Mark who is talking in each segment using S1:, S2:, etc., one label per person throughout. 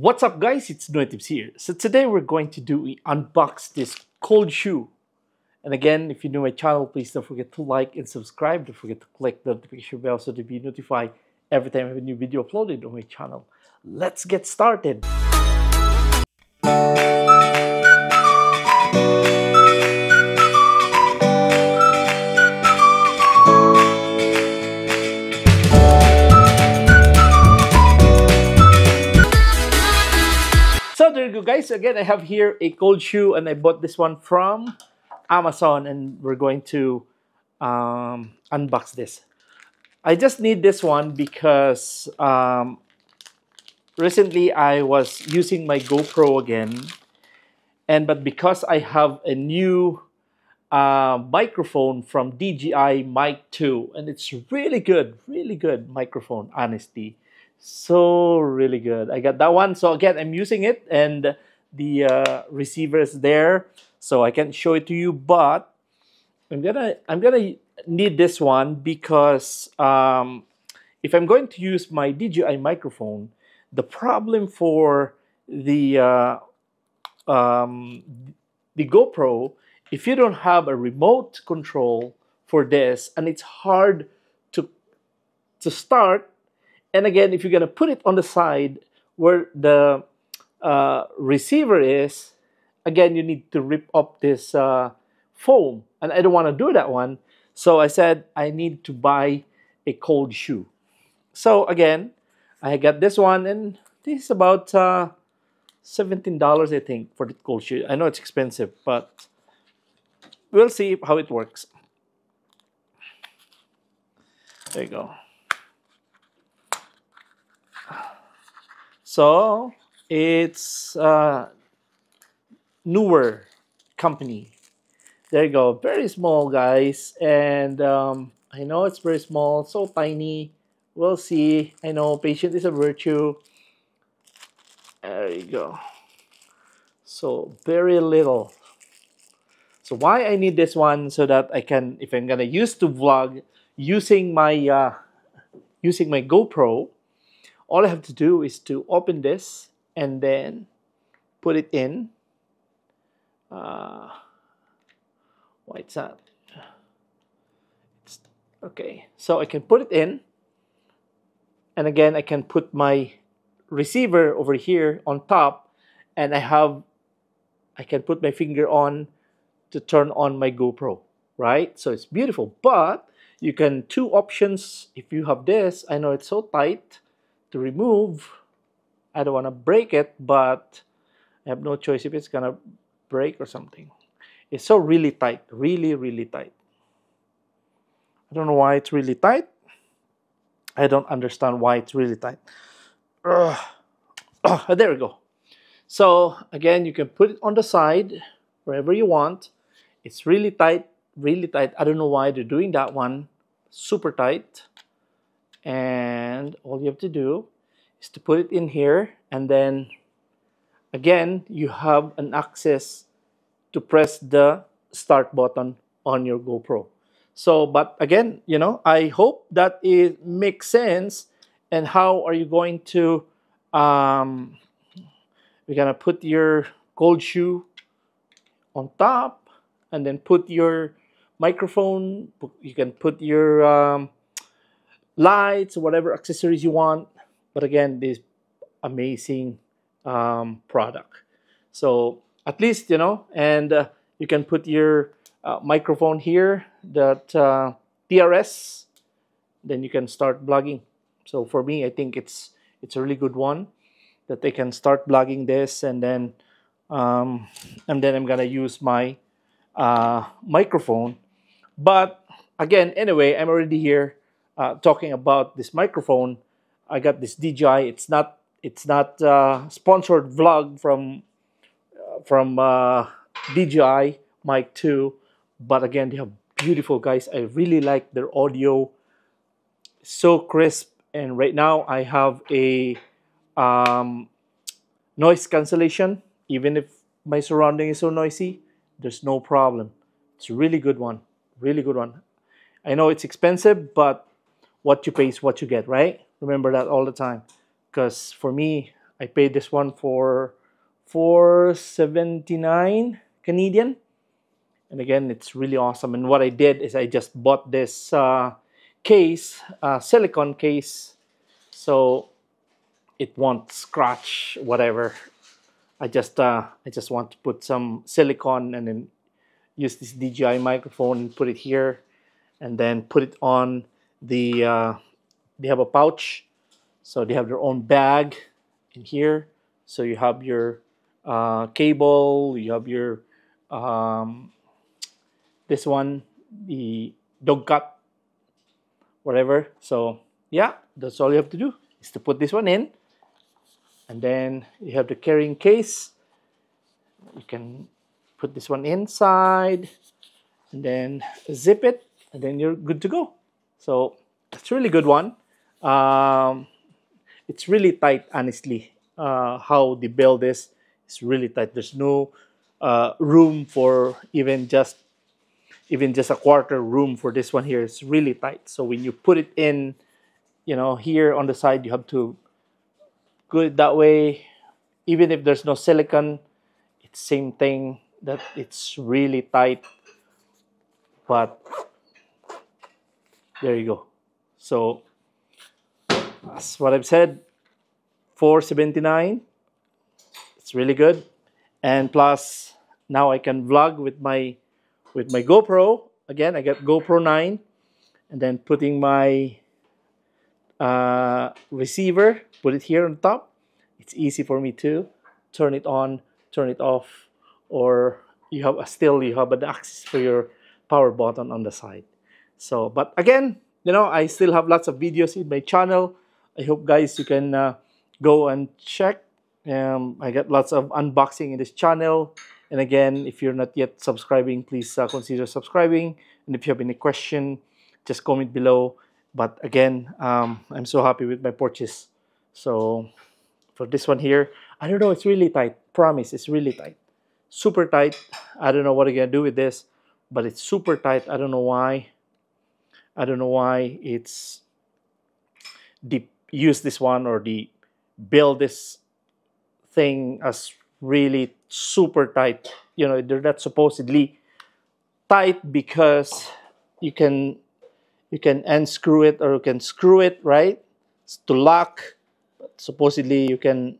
S1: What's up guys, it's NoyTebs here. So today we're going to unbox this cold shoe. And again, if you're new to my channel, please don't forget to like and subscribe. Don't forget to click the notification bell so to be notified every time I have a new video uploaded on my channel. Let's get started. So there you go guys, again I have here a cold shoe and I bought this one from Amazon and we're going to unbox this. I just need this one because recently I was using my GoPro again, but because I have a new microphone from DJI Mic 2 and it's really good microphone, honestly. So really good. I got that one. So again, I'm using it and the receiver is there, so I can show it to you. But I'm gonna need this one because if I'm going to use my DJI microphone, the problem for the GoPro, if you don't have a remote control for this, and it's hard to start. And again, if you're going to put it on the side where the receiver is, again, you need to rip up this foam. And I don't want to do that one. So I said I need to buy a cold shoe. So again, I got this one. And this is about $17, I think, for the cold shoe. I know it's expensive, but we'll see how it works. There you go. So it's Neewer company. There you go. Very small, guys. And I know it's very small, so tiny. We'll see. I know patience is a virtue. There you go. So very little. So why I need this one, so that I can, if I'm gonna use to vlog using my GoPro, all I have to do is to open this and then put it in. Why it's not? Okay, so I can put it in. And again, I can put my receiver over here on top. And I can put my finger on to turn on my GoPro, right? So it's beautiful. But you can, two options if you have this. I know it's so tight to remove. I don't want to break it, but I have no choice if it's gonna break or something. It's so really tight, really tight. I don't know why it's really tight. I don't understand why it's really tight. There we go. So again, you can put it on the side wherever you want. It's really tight, really tight. I don't know why they're doing that one. Super tight. And all you have to do is to put it in here, and then again you have an access to press the start button on your GoPro. So, but again, you know, I hope that it makes sense. And how are you going to you're gonna put your cold shoe on top and then put your microphone, you can put your lights, whatever accessories you want. But again, this amazing product. So at least, you know, and you can put your microphone here, that TRS, then you can start vlogging. So for me, I think it's a really good one that they can start vlogging this, and then I'm gonna use my microphone. But again, anyway, I'm already here talking about this microphone. I got this DJI. It's not sponsored vlog from DJI Mic 2, but again, they have beautiful, guys. I really like their audio, so crisp. And right now I have a noise cancellation. Even if my surrounding is so noisy, there's no problem. It's a really good one, really good one. I know it's expensive, but what you pay is what you get, right? Remember that all the time. Because for me, I paid this one for 479 Canadian. And again, it's really awesome. And what I did is I just bought this case, silicone case, so it won't scratch whatever. I just want to put some silicone and then use this DJI microphone and put it here, and then put it on the. They have a pouch, so they have their own bag in here. So you have your cable, you have your this one, the dog cut, whatever. So yeah, that's all you have to do is to put this one in, and then you have the carrying case. You can put this one inside and then zip it, and then you're good to go. So it's a really good one. It's really tight, honestly. How they build this is really tight. There's no room for even just a quarter room for this one here. It's really tight. So when you put it in, you know, here on the side, you have to go it that way. Even if there's no silicone, it's same thing, that it's really tight. But there you go. So that's what I've said. $479. It's really good. And plus, now I can vlog with my GoPro. Again, I got GoPro 9, and then putting my receiver, put it here on top. It's easy for me to turn it on, turn it off, or you have an access for your power button on the side. So, but again, you know, I still have lots of videos in my channel. I hope, guys, you can go and check. I got lots of unboxing in this channel. And again, if you're not yet subscribing, please consider subscribing. And if you have any question, just comment below. But again, I'm so happy with my purchase. So for this one here, I don't know, it's really tight. Promise, it's really tight. Super tight. I don't know what I'm gonna do with this, but it's super tight. I don't know why. I don't know why it's use this one, or build this thing as really super tight. You know, they're not supposedly tight because you can unscrew it, or you can screw it, right, to lock. But supposedly you can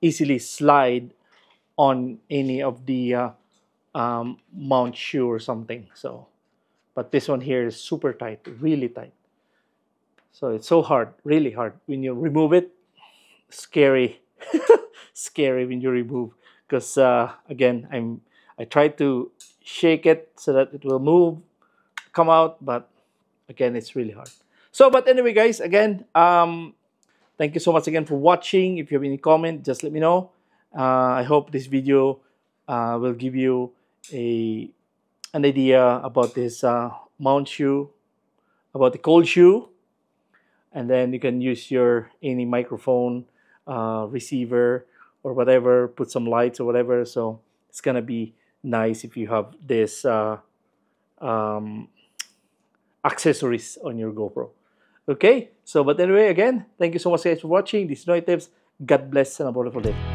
S1: easily slide on any of the mount shoe or something. So, but this one here is super tight, really tight. So it's so hard, really hard. When you remove it, scary. Scary when you remove, because again, I try to shake it so that it will come out, but again, it's really hard. So, but anyway, guys, again, thank you so much again for watching. If you have any comment, just let me know. I hope this video will give you an idea about this mount shoe, about the cold shoe, and then you can use your any microphone, receiver, or whatever, put some lights or whatever. So it's gonna be nice if you have this accessories on your GoPro. Okay, so but anyway, again, thank you so much, guys, for watching. This is NoyTebs. God bless and a wonderful day.